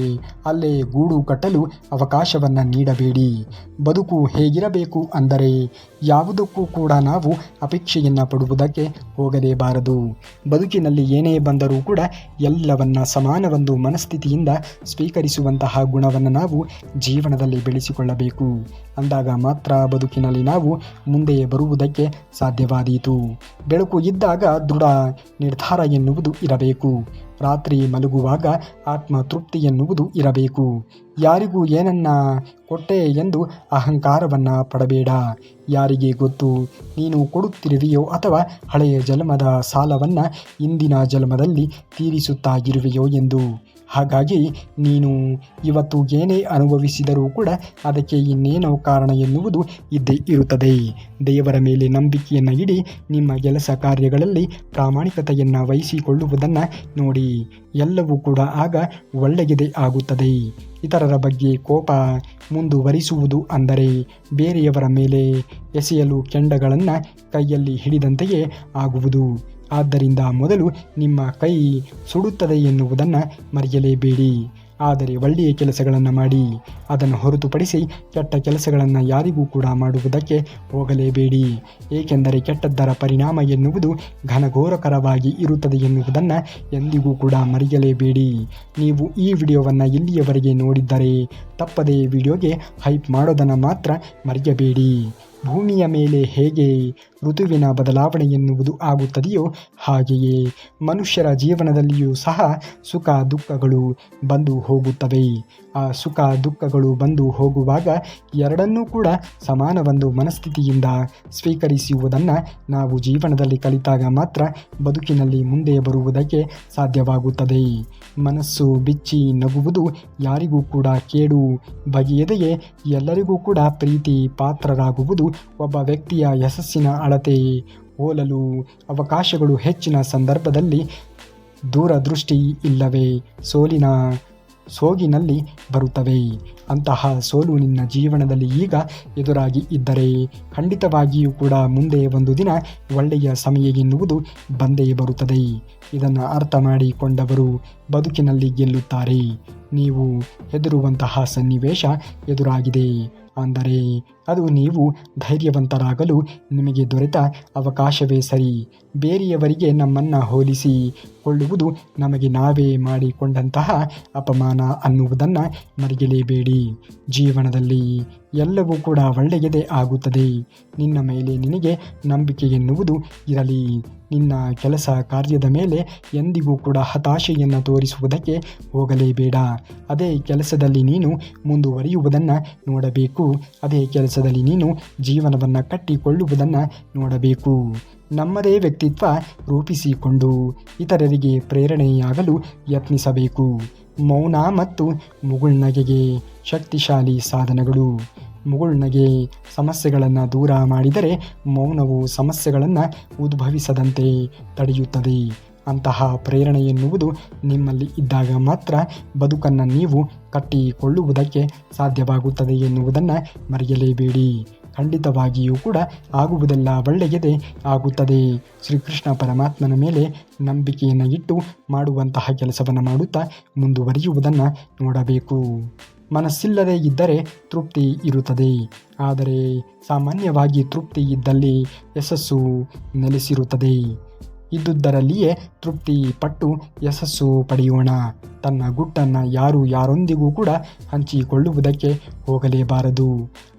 ಅಲ್ಲೇ ಗೂಡು ಕಟ್ಟಲು ಅವಕಾಶವನ್ನು ನೀಡಬೇಡಿ. ಬದುಕು ಹೇಗಿರಬೇಕು ಅಂದರೆ ಯಾವುದಕ್ಕೂ ಕೂಡ ನಾವು ಅಪೇಕ್ಷೆಯನ್ನು ಪಡುವುದಕ್ಕೆ ಹೋಗಲೇಬಾರದು. ಬದುಕಿನಲ್ಲಿ ಏನೇ ಬಂದರೂ ಕೂಡ ಎಲ್ಲವನ್ನ ಸಮಾನವೊಂದು ಮನಸ್ಥಿತಿಯಿಂದ ಸ್ವೀಕರಿಸುವಂತಹ ಗುಣವನ್ನು ನಾವು ಜೀವನದಲ್ಲಿ ಬೆಳೆಸಿಕೊಳ್ಳಬೇಕು. ಅಂದಾಗ ಮಾತ್ರ ಬದುಕಿನಲ್ಲಿ ನಾವು ಮುಂದೆ ಬರುವುದಕ್ಕೆ ಸಾಧ್ಯವಾದೀತು. ಬೆಳಕು ಇದ್ದಾಗ ದೃಢ ನಿರ್ಧಾರ ಎನ್ನುವುದು ಇರಬೇಕು. ರಾತ್ರಿ ಮಲಗುವಾಗ ಆತ್ಮತೃಪ್ತಿ ಎನ್ನುವುದು ಇರಬೇಕು. ಯಾರಿಗೂ ಏನನ್ನ ಕೊಟ್ಟೆ ಎಂದು ಅಹಂಕಾರವನ್ನು ಪಡಬೇಡ. ಯಾರಿಗೆ ಗೊತ್ತು ನೀನು ಕೊಡುತ್ತಿರುವೆಯೋ ಅಥವಾ ಹಳೆಯ ಜನ್ಮದ ಸಾಲವನ್ನು ಇಂದಿನ ಜನ್ಮದಲ್ಲಿ ತೀರಿಸುತ್ತಾಗಿರುವೆಯೋ ಎಂದು. ಹಾಗಾಗಿ ನೀನು ಇವತ್ತು ಏನೇ ಅನುಭವಿಸಿದರೂ ಕೂಡ ಅದಕ್ಕೆ ಇನ್ನೇನೋ ಕಾರಣ ಎನ್ನುವುದು ಇದ್ದೇ ಇರುತ್ತದೆ. ದೇವರ ಮೇಲೆ ನಂಬಿಕೆಯನ್ನು ಇಡಿ. ನಿಮ್ಮ ಕೆಲಸ ಕಾರ್ಯಗಳಲ್ಲಿ ಪ್ರಾಮಾಣಿಕತೆಯನ್ನು ವಹಿಸಿಕೊಳ್ಳುವುದನ್ನು ನೋಡಿ. ಎಲ್ಲವೂ ಕೂಡ ಆಗ ಒಳ್ಳೆಯದೇ ಆಗುತ್ತದೆ. ಇತರರ ಬಗ್ಗೆ ಕೋಪ ಮುಂದುವರಿಸುವುದು ಅಂದರೆ ಬೇರೆಯವರ ಮೇಲೆ ಎಸೆಯಲು ಕೆಂಡಗಳನ್ನು ಕೈಯಲ್ಲಿ ಹಿಡಿದಂತೆಯೇ ಆಗುವುದು. ಆದ್ದರಿಂದ ಮೊದಲು ನಿಮ್ಮ ಕೈ ಸುಡುತ್ತದೆ ಎನ್ನುವುದನ್ನು ಮರೆಯಲೇಬೇಡಿ. ಆದರೆ ಒಳ್ಳೆಯ ಕೆಲಸಗಳನ್ನು ಮಾಡಿ. ಅದನ್ನು ಹೊರತುಪಡಿಸಿ ಕೆಟ್ಟ ಕೆಲಸಗಳನ್ನು ಯಾರಿಗೂ ಕೂಡ ಮಾಡುವುದಕ್ಕೆ ಹೋಗಲೇಬೇಡಿ. ಏಕೆಂದರೆ ಕೆಟ್ಟದ್ದರ ಪರಿಣಾಮ ಎನ್ನುವುದು ಘನಘೋರಕರವಾಗಿ ಇರುತ್ತದೆ ಎನ್ನುವುದನ್ನು ಎಂದಿಗೂ ಕೂಡ ಮರೆಯಲೇಬೇಡಿ. ನೀವು ಈ ವಿಡಿಯೋವನ್ನು ಇಲ್ಲಿಯವರೆಗೆ ನೋಡಿದ್ದರೆ ತಪ್ಪದೇ ವಿಡಿಯೋಗೆ ಹೈಪ್ ಮಾಡೋದನ್ನು ಮಾತ್ರ ಮರೆಯಬೇಡಿ. ಭೂಮಿಯ ಮೇಲೆ ಹೇಗೆ ಋತುವಿನ ಬದಲಾವಣೆ ಎನ್ನುವುದು ಆಗುತ್ತದೆಯೋ ಹಾಗೆಯೇ ಮನುಷ್ಯರ ಜೀವನದಲ್ಲಿಯೂ ಸಹ ಸುಖ ದುಃಖಗಳು ಬಂದು ಹೋಗುತ್ತವೆ. ಆ ಸುಖ ದುಃಖಗಳು ಬಂದು ಹೋಗುವಾಗ ಎರಡನ್ನೂ ಕೂಡ ಸಮಾನವೊಂದು ಮನಸ್ಥಿತಿಯಿಂದ ಸ್ವೀಕರಿಸುವುದನ್ನು ನಾವು ಜೀವನದಲ್ಲಿ ಕಲಿತಾಗ ಮಾತ್ರ ಬದುಕಿನಲ್ಲಿ ಮುಂದೆ ಬರುವುದಕ್ಕೆ ಸಾಧ್ಯವಾಗುತ್ತದೆ. ಮನಸ್ಸು ಬಿಚ್ಚಿ ನಗುವುದು ಯಾರಿಗೂ ಕೂಡ ಕೇಡು ಬಗೆಯದೆಯೇ ಎಲ್ಲರಿಗೂ ಕೂಡ ಪ್ರೀತಿ ಪಾತ್ರರಾಗುವುದು ಒಬ್ಬ ವ್ಯಕ್ತಿಯ ಯಶಸ್ಸಿನ ಅಳತೆ. ಹೋಲಲು ಅವಕಾಶಗಳು ಹೆಚ್ಚಿನ ಸಂದರ್ಭದಲ್ಲಿ ದೂರದೃಷ್ಟಿ ಇಲ್ಲವೇ ಸೋಗಿನಲ್ಲಿ ಬರುತ್ತವೆ. ಅಂತಹ ಸೋಲು ನಿನ್ನ ಜೀವನದಲ್ಲಿ ಈಗ ಎದುರಾಗಿ ಇದ್ದರೆ ಖಂಡಿತವಾಗಿಯೂ ಕೂಡ ಮುಂದೆ ಒಂದು ದಿನ ಒಳ್ಳೆಯ ಸಮಯ ಎನ್ನುವುದು ಬಂದೇ ಬರುತ್ತದೆ. ಇದನ್ನು ಅರ್ಥ ಮಾಡಿಕೊಂಡವರು ಬದುಕಿನಲ್ಲಿ ಗೆಲ್ಲುತ್ತಾರೆ. ನೀವು ಹೆದರುವಂತಹ ಸನ್ನಿವೇಶ ಎದುರಾಗಿದೆ ಅಂದರೆ ಅದು ನೀವು ಧೈರ್ಯವಂತರಾಗಲು ನಿಮಗೆ ದೊರೆತ ಅವಕಾಶವೇ ಸರಿ. ಬೇರೆಯವರಿಗೆ ನಮ್ಮನ್ನು ಹೋಲಿಸಿ ಕೊಳ್ಳುವುದು ನಮಗೆ ನಾವೇ ಮಾಡಿಕೊಂಡಂತಹ ಅಪಮಾನ ಅನ್ನುವುದನ್ನು ಮರೆಯಲೇಬೇಡಿ. ಜೀವನದಲ್ಲಿ ಎಲ್ಲವೂ ಕೂಡ ಒಳ್ಳೆಯದೇ ಆಗುತ್ತದೆ. ನಿನ್ನ ಮೇಲೆ ನಿನಗೆ ನಂಬಿಕೆ ಎನ್ನುವುದು ಇರಲಿ. ನಿನ್ನ ಕೆಲಸ ಕಾರ್ಯದ ಮೇಲೆ ಎಂದಿಗೂ ಕೂಡ ಹತಾಶೆಯನ್ನು ತೋರಿಸುವುದಕ್ಕೆ ಹೋಗಲೇಬೇಡ. ಅದೇ ಕೆಲಸದಲ್ಲಿ ನೀನು ಮುಂದುವರಿಯುವುದನ್ನು ನೋಡಬೇಕು. ಅದೇ ಕೆಲಸದಲ್ಲಿ ನೀನು ಜೀವನವನ್ನು ಕಟ್ಟಿಕೊಳ್ಳುವುದನ್ನು ನೋಡಬೇಕು. ನಮ್ಮದೇ ವ್ಯಕ್ತಿತ್ವ ರೂಪಿಸಿಕೊಂಡು ಇತರರಿಗೆ ಪ್ರೇರಣೆಯಾಗಲು ಯತ್ನಿಸಬೇಕು. ಮೌನ ಮತ್ತು ಮುಗುಳ್ನಗೆಗೆ ಶಕ್ತಿಶಾಲಿ ಸಾಧನಗಳು. ಮುಗುಳ್ನಗೆ ಸಮಸ್ಯೆಗಳನ್ನು ದೂರ ಮಾಡಿದರೆ ಮೌನವು ಸಮಸ್ಯೆಗಳನ್ನು ಉದ್ಭವಿಸದಂತೆ ತಡೆಯುತ್ತದೆ. ಅಂತಹ ಪ್ರೇರಣೆ ಎನ್ನುವುದು ನಿಮ್ಮಲ್ಲಿ ಇದ್ದಾಗ ಮಾತ್ರ ಬದುಕನ್ನು ನೀವು ಕಟ್ಟಿಕೊಳ್ಳುವುದಕ್ಕೆ ಸಾಧ್ಯವಾಗುತ್ತದೆ ಎನ್ನುವುದನ್ನು ಮರೆಯಲೇಬೇಡಿ. ಖಂಡಿತವಾಗಿಯೂ ಕೂಡ ಆಗುವುದೆಲ್ಲ ಒಳ್ಳೆಯದೇ ಆಗುತ್ತದೆ. ಶ್ರೀಕೃಷ್ಣ ಪರಮಾತ್ಮನ ಮೇಲೆ ನಂಬಿಕೆಯನ್ನು ಇಟ್ಟು ಮಾಡುವಂತಹ ಕೆಲಸವನ್ನು ಮಾಡುತ್ತಾ ಮುಂದುವರಿಯುವುದನ್ನು ನೋಡಬೇಕು. ಮನಸ್ಸಿಲ್ಲದೆ ಇದ್ದರೆ ತೃಪ್ತಿ ಇರುತ್ತದೆ, ಆದರೆ ಸಾಮಾನ್ಯವಾಗಿ ತೃಪ್ತಿ ಇದ್ದಲ್ಲಿ ಯಶಸ್ಸು ನೆಲೆಸಿರುತ್ತದೆ. ಇದ್ದುದರಲ್ಲಿಯೇ ತೃಪ್ತಿ ಪಟ್ಟು ಯಶಸ್ಸು ಪಡೆಯೋಣ. ತನ್ನ ಗುಟ್ಟನ್ನು ಯಾರೊಂದಿಗೂ ಕೂಡ ಹಂಚಿಕೊಳ್ಳುವುದಕ್ಕೆ ಹೋಗಲೇಬಾರದು.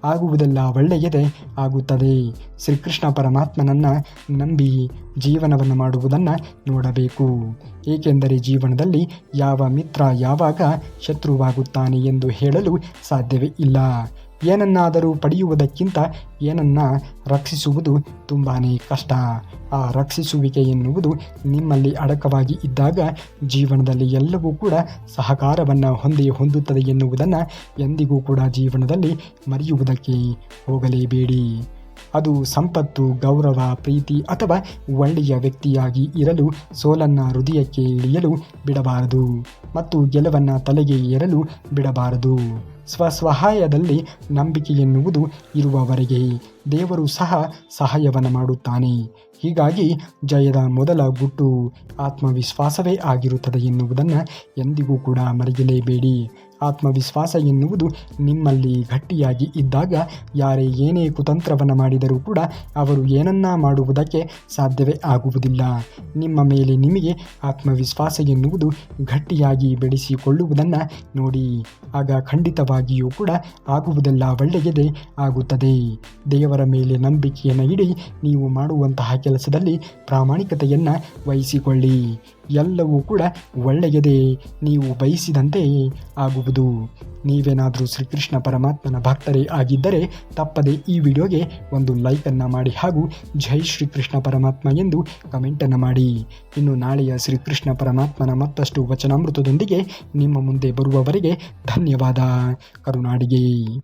ಆಗುವುದೆಲ್ಲ ಒಳ್ಳೆಯದೇ ಆಗುತ್ತದೆ. ಶ್ರೀಕೃಷ್ಣ ಪರಮಾತ್ಮನನ್ನು ನಂಬಿ ಜೀವನವನ್ನು ಮಾಡುವುದನ್ನು ನೋಡಬೇಕು. ಏಕೆಂದರೆ ಜೀವನದಲ್ಲಿ ಯಾವ ಮಿತ್ರ ಯಾವಾಗ ಶತ್ರುವಾಗುತ್ತಾನೆ ಎಂದು ಹೇಳಲು ಸಾಧ್ಯವೇ ಇಲ್ಲ. ಏನನ್ನಾದರೂ ಪಡೆಯುವುದಕ್ಕಿಂತ ಏನನ್ನ ರಕ್ಷಿಸುವುದು ತುಂಬಾ ಕಷ್ಟ. ಆ ರಕ್ಷಿಸುವಿಕೆ ಎನ್ನುವುದು ನಿಮ್ಮಲ್ಲಿ ಅಡಕವಾಗಿ ಇದ್ದಾಗ ಜೀವನದಲ್ಲಿ ಎಲ್ಲವೂ ಕೂಡ ಸಹಕಾರವನ್ನು ಹೊಂದುತ್ತದೆ ಎನ್ನುವುದನ್ನು ಎಂದಿಗೂ ಕೂಡ ಜೀವನದಲ್ಲಿ ಮರೆಯುವುದಕ್ಕೆ ಹೋಗಲೇಬೇಡಿ. ಅದು ಸಂಪತ್ತು, ಗೌರವ, ಪ್ರೀತಿ ಅಥವಾ ಒಳ್ಳೆಯ ವ್ಯಕ್ತಿಯಾಗಿ ಇರಲು ಸೋಲನ್ನು ಹೃದಯಕ್ಕೆ ಇಳಿಯಲು ಬಿಡಬಾರದು ಮತ್ತು ಗೆಲುವನ್ನು ತಲೆಗೆ ಏರಲು ಬಿಡಬಾರದು. ಸ್ವಸಹಾಯದಲ್ಲಿ ನಂಬಿಕೆ ಎನ್ನುವುದು ಇರುವವರೆಗೆ ದೇವರು ಸಹ ಸಹಾಯವನ್ನು ಮಾಡುತ್ತಾನೆ. ಹೀಗಾಗಿ ಜಯದ ಮೊದಲ ಗುಟ್ಟು ಆತ್ಮವಿಶ್ವಾಸವೇ ಆಗಿರುತ್ತದೆ ಎನ್ನುವುದನ್ನು ಎಂದಿಗೂ ಕೂಡ ಮರೆಯಲೇಬೇಡಿ. ಆತ್ಮವಿಶ್ವಾಸ ಎನ್ನುವುದು ನಿಮ್ಮಲ್ಲಿ ಗಟ್ಟಿಯಾಗಿ ಇದ್ದಾಗ ಯಾರೇ ಏನೇ ಕುತಂತ್ರವನ್ನು ಮಾಡಿದರೂ ಕೂಡ ಅವರು ಏನನ್ನ ಮಾಡುವುದಕ್ಕೆ ಸಾಧ್ಯವೇ ಆಗುವುದಿಲ್ಲ. ನಿಮ್ಮ ಮೇಲೆ ನಿಮಗೆ ಆತ್ಮವಿಶ್ವಾಸ ಎನ್ನುವುದು ಗಟ್ಟಿಯಾಗಿ ಬೆಳೆಸಿಕೊಳ್ಳುವುದನ್ನು ನೋಡಿ. ಆಗ ಖಂಡಿತವಾಗಿಯೂ ಕೂಡ ಆಗುವುದೆಲ್ಲ ಒಳ್ಳೆಯದೇ ಆಗುತ್ತದೆ. ದೇವರ ಮೇಲೆ ನಂಬಿಕೆಯನ್ನು ಇಡಿ. ನೀವು ಮಾಡುವಂತಹ ಕೆಲಸದಲ್ಲಿ ಪ್ರಾಮಾಣಿಕತೆಯನ್ನು ವಹಿಸಿಕೊಳ್ಳಿ. ಎಲ್ಲವೂ ಕೂಡ ಒಳ್ಳೆಯದೇ ನೀವು ಬಯಸಿದಂತೆ ಆಗುವುದು. ನೀವೇನಾದರೂ ಶ್ರೀಕೃಷ್ಣ ಪರಮಾತ್ಮನ ಭಕ್ತರೇ ಆಗಿದ್ದರೆ ತಪ್ಪದೆ ಈ ವಿಡಿಯೋಗೆ ಒಂದು ಲೈಕನ್ನು ಮಾಡಿ ಹಾಗೂ ಜೈ ಶ್ರೀಕೃಷ್ಣ ಪರಮಾತ್ಮ ಎಂದು ಕಮೆಂಟನ್ನು ಮಾಡಿ. ಇನ್ನು ನಾಳೆಯ ಶ್ರೀಕೃಷ್ಣ ಪರಮಾತ್ಮನ ಮತ್ತಷ್ಟು ವಚನಾಮೃತದೊಂದಿಗೆ ನಿಮ್ಮ ಮುಂದೆ ಬರುವವರೆಗೆ ಧನ್ಯವಾದ. ಕರುನಾಡಿಗೆ.